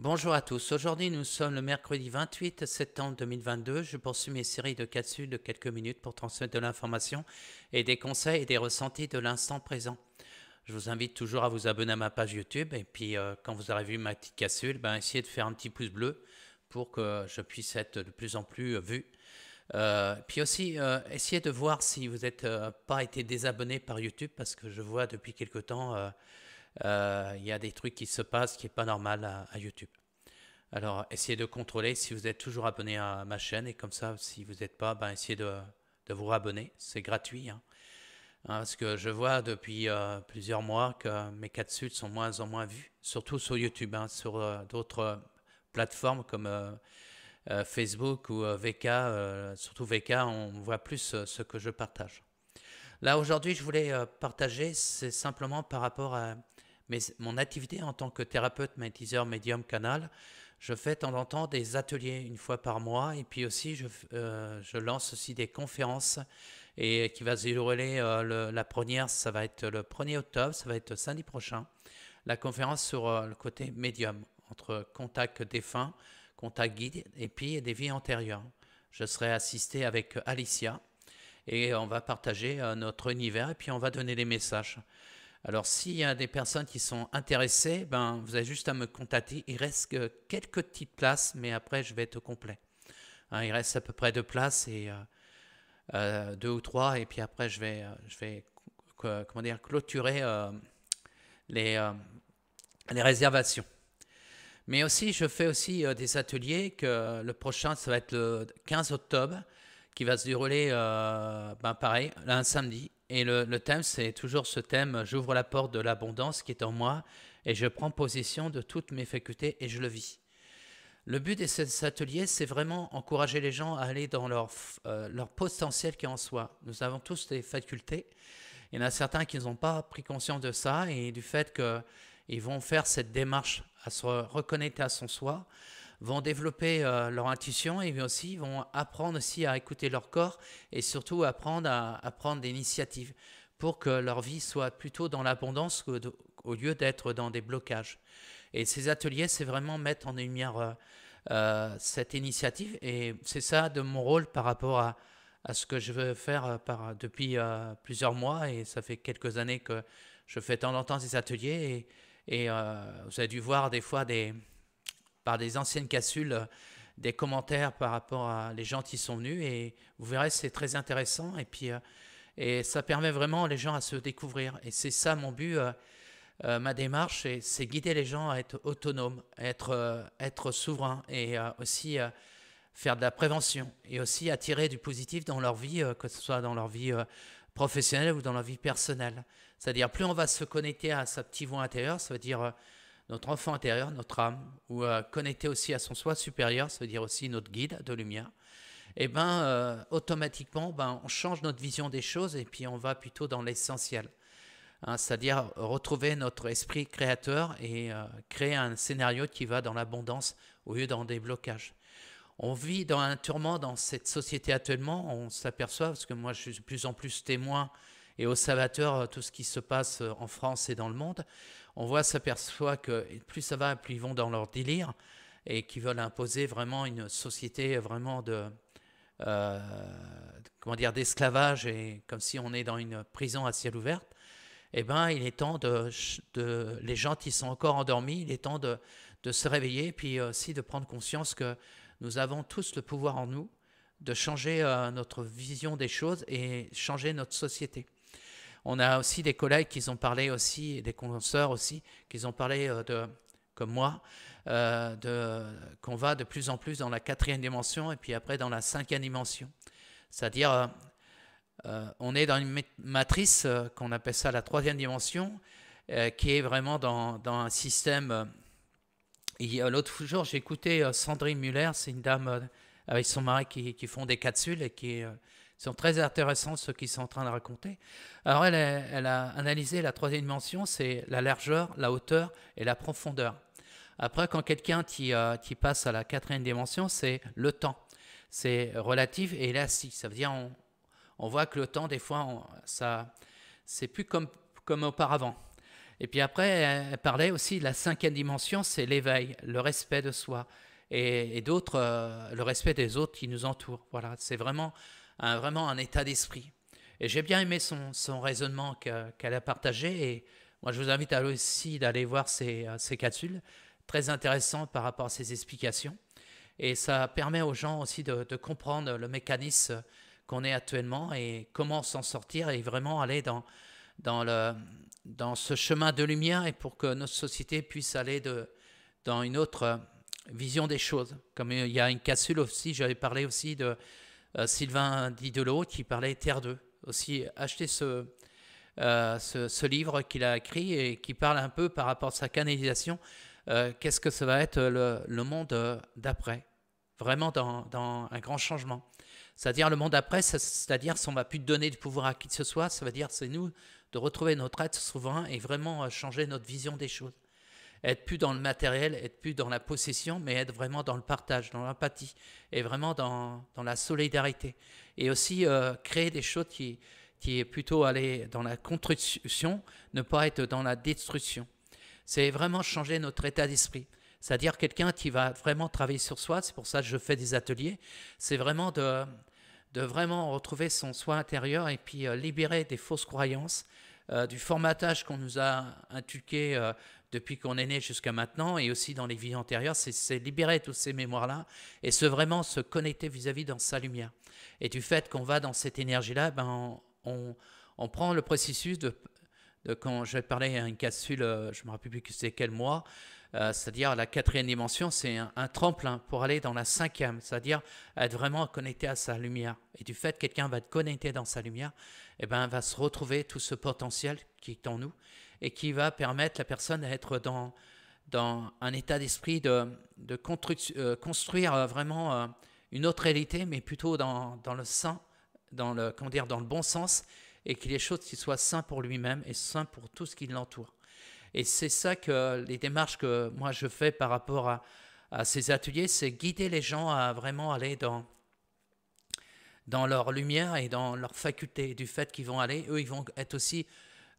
Bonjour à tous. Aujourd'hui, nous sommes le mercredi 28 septembre 2022. Je poursuis mes séries de capsules de quelques minutes pour transmettre de l'information et des conseils et des ressentis de l'instant présent. Je vous invite toujours à vous abonner à ma page YouTube et puis quand vous aurez vu ma petite capsule, essayez de faire un petit pouce bleu pour que je puisse être de plus en plus vu. Puis aussi, essayez de voir si vous n'êtes pas été désabonné par YouTube parce que je vois depuis quelque temps, il y a des trucs qui se passent qui n'est pas normal à YouTube. Alors, essayez de contrôler si vous êtes toujours abonné à ma chaîne et comme ça, si vous n'êtes pas, essayez de vous abonner. C'est gratuit, hein. Parce que je vois depuis plusieurs mois que mes capsules sont moins en moins vues, surtout sur YouTube, hein, sur d'autres plateformes comme Facebook ou VK. Surtout VK, on voit plus ce que je partage. Là, aujourd'hui, je voulais partager, c'est simplement par rapport à mon activité en tant que thérapeute, magnétiseur, médium, canal. Je fais de temps en temps des ateliers une fois par mois et puis aussi je lance aussi des conférences et qui va se dérouler la première, ça va être le 1er octobre, ça va être samedi prochain. La conférence sur le côté médium, entre contact défunt, contact guide et puis des vies antérieures. Je serai assisté avec Alicia et on va partager notre univers et puis on va donner des messages. Alors, s'il y a des personnes qui sont intéressées, vous avez juste à me contacter. Il reste que quelques petites places, mais après, je vais être au complet. Hein, il reste à peu près deux places et deux ou trois, et puis après, je vais comment dire, clôturer les, euh, les réservations. Mais aussi, je fais aussi des ateliers que le prochain, ça va être le 15 octobre, qui va se dérouler, pareil, un samedi. Et le thème, c'est toujours ce thème, j'ouvre la porte de l'abondance qui est en moi et je prends possession de toutes mes facultés et je le vis. Le but de ces ateliers, c'est vraiment encourager les gens à aller dans leur potentiel qui est en soi. Nous avons tous des facultés. Il y en a certains qui n'ont pas pris conscience de ça et du fait qu'ils vont faire cette démarche à se reconnecter à son soi, vont développer leur intuition et aussi vont apprendre aussi à écouter leur corps et surtout apprendre à prendre des initiatives pour que leur vie soit plutôt dans l'abondance au lieu d'être dans des blocages. Et ces ateliers, c'est vraiment mettre en lumière cette initiative et c'est ça de mon rôle par rapport à ce que je veux faire depuis plusieurs mois et ça fait quelques années que je fais de temps en temps ces ateliers et vous avez dû voir des fois par des anciennes capsules des commentaires par rapport à les gens qui sont venus et vous verrez c'est très intéressant et puis et ça permet vraiment les gens à se découvrir et c'est ça mon but, ma démarche c'est guider les gens à être autonomes, être souverains et aussi faire de la prévention et aussi attirer du positif dans leur vie, que ce soit dans leur vie professionnelle ou dans leur vie personnelle. C'est-à-dire plus on va se connecter à sa petite voix intérieure, ça veut dire notre enfant intérieur, notre âme, ou connecter aussi à son soi supérieur, ça veut dire aussi notre guide de lumière, et automatiquement, on change notre vision des choses et puis on va plutôt dans l'essentiel. Hein, c'est-à-dire retrouver notre esprit créateur et créer un scénario qui va dans l'abondance au lieu dans des blocages. On vit dans un tourment dans cette société actuellement, on s'aperçoit, parce que moi je suis de plus en plus témoin et observateur de tout ce qui se passe en France et dans le monde, on s'aperçoit que plus ça va, plus ils vont dans leur délire et qu'ils veulent imposer vraiment une société vraiment euh, comment dire, d'esclavage et comme si on est dans une prison à ciel ouvert. Il est temps les gens qui sont encore endormis, il est temps de se réveiller, puis aussi de prendre conscience que nous avons tous le pouvoir en nous de changer notre vision des choses et changer notre société. On a aussi des collègues qui ont parlé aussi, des consoeurs aussi, qui ont parlé comme moi, qu'on va de plus en plus dans la quatrième dimension et puis après dans la cinquième dimension. C'est-à-dire, on est dans une matrice qu'on appelle ça la troisième dimension, qui est vraiment dans un système. L'autre jour, j'ai écouté Sandrine Muller, c'est une dame avec son mari qui font des capsules et qui sont très intéressants ce qu'ils sont en train de raconter. Alors elle a analysé la troisième dimension, c'est la largeur, la hauteur et la profondeur. Après, quand quelqu'un qui passe à la quatrième dimension, c'est le temps. C'est relatif et élastique. Ça veut dire on voit que le temps, des fois, c'est plus comme auparavant. Et puis après, elle parlait aussi de la cinquième dimension, c'est l'éveil, le respect de soi et d'autres, le respect des autres qui nous entourent. Voilà, c'est vraiment un état d'esprit. Et j'ai bien aimé son raisonnement qu'elle a partagé. Et moi, je vous invite aussi d'aller voir ces capsules, très intéressantes par rapport à ses explications. Et ça permet aux gens aussi de comprendre le mécanisme qu'on est actuellement et comment s'en sortir et vraiment aller dans, le, dans ce chemin de lumière et pour que notre société puisse aller dans une autre vision des choses. Comme il y a une capsule aussi, j'avais parlé aussi de Sylvain Didelot qui parlait Terre 2. Aussi, achetez ce livre qu'il a écrit et qui parle un peu par rapport à sa canalisation. Qu'est-ce que ça va être le monde d'après? Vraiment dans un grand changement. C'est-à-dire le monde après, c'est-à-dire si on ne va plus donner du pouvoir à qui que ce soit, ça veut dire c'est nous de retrouver notre être souverain et vraiment changer notre vision des choses. Être plus dans le matériel, être plus dans la possession, mais être vraiment dans le partage, dans l'empathie et vraiment dans la solidarité. Et aussi créer des choses qui est plutôt aller dans la construction, ne pas être dans la destruction. C'est vraiment changer notre état d'esprit. C'est-à-dire quelqu'un qui va vraiment travailler sur soi, c'est pour ça que je fais des ateliers, c'est vraiment de vraiment retrouver son soi intérieur et puis libérer des fausses croyances, du formatage qu'on nous a inculqué depuis qu'on est né jusqu'à maintenant et aussi dans les vies antérieures, c'est libérer toutes ces mémoires-là et vraiment se connecter vis-à-vis dans sa lumière. Et du fait qu'on va dans cette énergie-là, ben on prend le processus quand je vais parler à une capsule, je ne me rappelle plus que c'est quel mois, c'est-à-dire la quatrième dimension, c'est un tremplin pour aller dans la cinquième, c'est-à-dire être vraiment connecté à sa lumière. Et du fait que quelqu'un va être connecté dans sa lumière, eh ben, va se retrouver tout ce potentiel qui est en nous et qui va permettre à la personne d'être dans un état d'esprit de construire vraiment une autre réalité, mais plutôt dans le sain, dans le bon sens, et qu'il y ait des choses qui soient saines pour lui-même et saines pour tout ce qui l'entoure. Et c'est ça que les démarches que moi je fais par rapport à ces ateliers, c'est guider les gens à vraiment aller dans leur lumière et dans leur faculté, du fait qu'ils vont aller, eux ils vont être aussi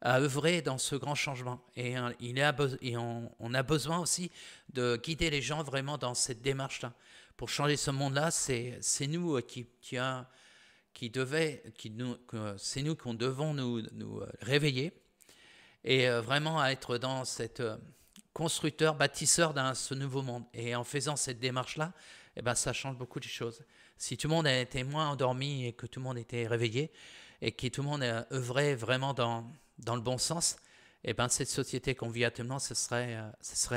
à œuvrer dans ce grand changement. Et on a besoin aussi de guider les gens vraiment dans cette démarche-là. Pour changer ce monde-là, c'est nous c'est nous qu'on devons nous réveiller et vraiment à être dans cette constructeur, bâtisseur d'un ce nouveau monde. Et en faisant cette démarche-là, eh ben, ça change beaucoup de choses. Si tout le monde était moins endormi et que tout le monde était réveillé et que tout le monde œuvrait vraiment dans le bon sens, eh ben, cette société qu'on vit actuellement, ce serait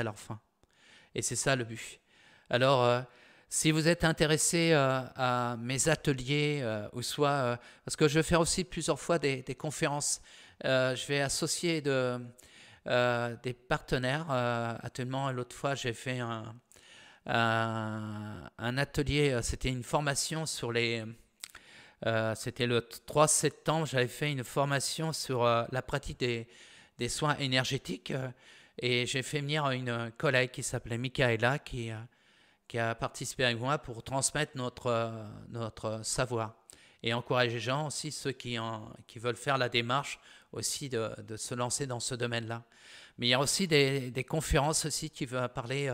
leur fin. Et c'est ça le but. Alors, si vous êtes intéressé à mes ateliers, ou soit, parce que je vais faire aussi plusieurs fois des conférences, je vais associer des partenaires. Actuellement, l'autre fois, j'ai fait un atelier, c'était une formation sur c'était le 3 septembre, j'avais fait une formation sur la pratique des soins énergétiques et j'ai fait venir une collègue qui s'appelait Michaela qui a participé avec moi pour transmettre notre savoir et encourager les gens aussi, ceux qui veulent faire la démarche aussi de se lancer dans ce domaine-là. Mais il y a aussi des conférences aussi qui vont parler,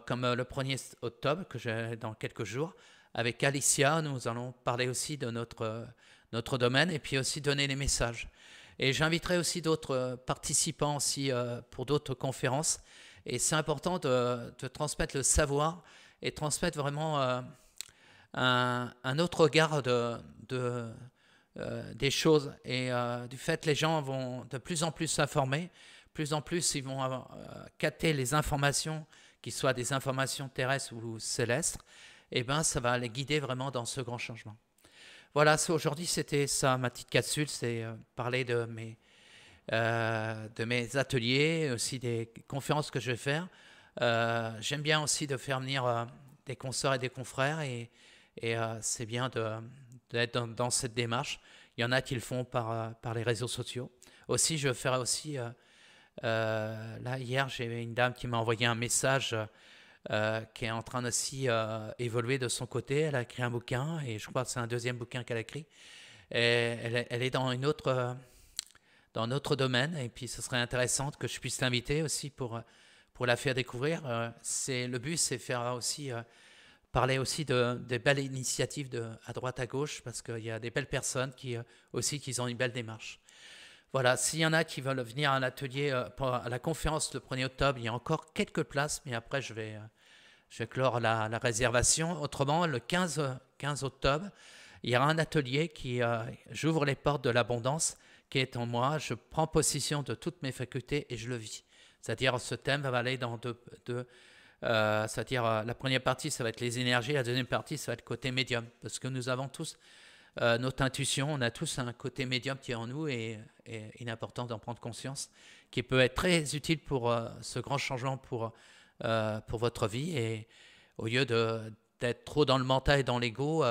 comme le 1er octobre, que j'ai dans quelques jours, avec Alicia, nous allons parler aussi de notre domaine et puis aussi donner les messages. Et j'inviterai aussi d'autres participants aussi pour d'autres conférences. Et c'est important de transmettre le savoir et transmettre vraiment un autre regard des choses. Et du fait, les gens vont de plus en plus s'informer, plus en plus ils vont capter les informations, qui soient des informations terrestres ou célestes, et ben ça va les guider vraiment dans ce grand changement. Voilà, aujourd'hui c'était ça, ma petite capsule, c'est parler de mes ateliers, aussi des conférences que je vais faire. J'aime bien aussi de faire venir des consoeurs et des confrères et c'est bien d'être dans cette démarche. Il y en a qui le font par les réseaux sociaux. Aussi, je ferai aussi, là hier, j'ai une dame qui m'a envoyé un message qui est en train aussi évoluer de son côté. Elle a écrit un bouquin et je crois que c'est un deuxième bouquin qu'elle a écrit. Et elle est dans dans notre domaine. Et puis, ce serait intéressant que je puisse t'inviter aussi pour la faire découvrir. Le but, c'est faire aussi parler aussi des belles initiatives à droite à gauche, parce qu'il y a des belles personnes qui ont une belle démarche. Voilà, s'il y en a qui veulent venir à l'atelier, à la conférence le 1er octobre, il y a encore quelques places, mais après je vais clore la réservation. Autrement, le 15 octobre, il y aura un atelier j'ouvre les portes de l'abondance qui est en moi. Je prends possession de toutes mes facultés et je le vis. C'est-à-dire, ce thème va aller dans c'est-à-dire, la première partie, ça va être les énergies. La deuxième partie, ça va être le côté médium. Parce que nous avons tous notre intuition. On a tous un côté médium qui est en nous et il est important d'en prendre conscience, qui peut être très utile pour ce grand changement pour votre vie. Et au lieu d'être trop dans le mental et dans l'ego,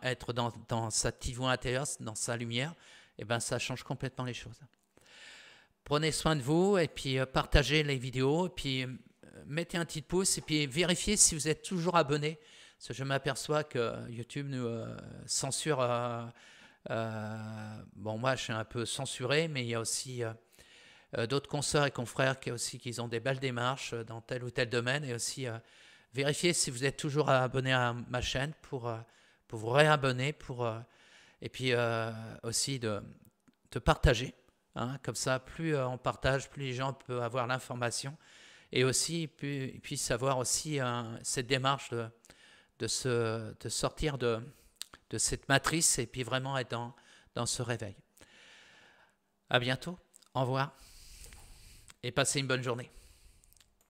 être dans sa petite voix intérieure, dans sa lumière, ça change complètement les choses. Prenez soin de vous et puis partagez les vidéos et puis mettez un petit pouce et puis vérifiez si vous êtes toujours abonné. Parce que je m'aperçois que YouTube nous censure. Bon, moi, je suis un peu censuré, mais il y a aussi d'autres consoeurs et confrères qui ont des belles démarches dans tel ou tel domaine. Et aussi, vérifiez si vous êtes toujours abonné à ma chaîne pour vous réabonner. Et puis aussi de partager. Hein, comme ça, plus on partage, plus les gens peuvent avoir l'information. Et aussi, ils puissent avoir aussi cette démarche de sortir de cette matrice et puis vraiment être dans ce réveil. À bientôt, au revoir et passez une bonne journée.